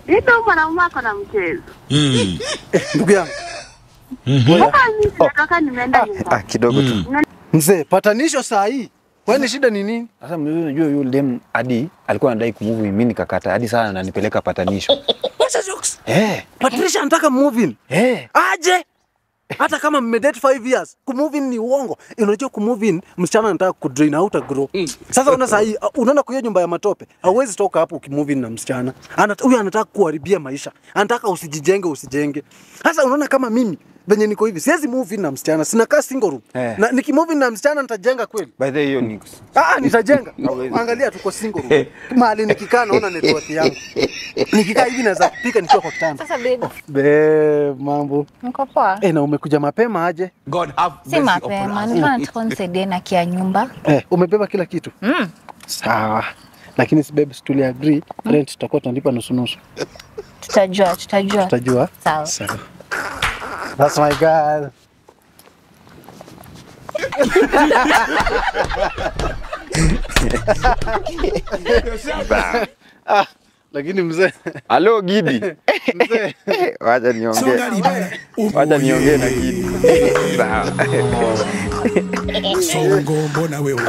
Ndio mwanamume ako na mchezo. Ndugu yangu. Mbona mimi nataka nimeenda nyumbani? Kidogo tu. Mzee, patanisho saa hii. Kwani shida ni nini? Sasa unajua yule dem hadi alikuwa anadai kumove mimi nikakata. Hadi sana ananipeleka patanisho. Wacha jokes. Patricia anataka move in. Aje? Hata kama mmedate 5 years, kumove in ni uongo. Unajua kumove in, msichana anataka kudrain out a grow. Sasa una saa hii, unaona kwa hiyo nyumba ya matope, hauwezi toka hapo ukimove in na msichana. Huyu anataka kuharibia maisha. Anataka usijenge. Sasa unaona kama mimi venye niko hivi, siwezi move in na msichana. Sina kaa single room. Na nikimove in na msichana nitajenga kweli. By the way hiyo ni nitajenga. Angalia tuko single room. Mahali nikikaa naona network yangu. Nikikaa hivi naweza kupika nikiwa kwa kitanda. Sasa babe. Mambo. Niko poa. Na umekuja mapema aje? God have Si mapema, nilikuwa nataka unisaidie na kia nyumba. Umebeba kila kitu? Sawa. Lakini si babe, tuli agree rent tutakuwa tunalipa nusu. Tutajua. Sawa. That's my girl. Lakini mzee. Halo Gidi. Mzee. Wacha niongee na Gidi. Sawa. Songo mbona wewe?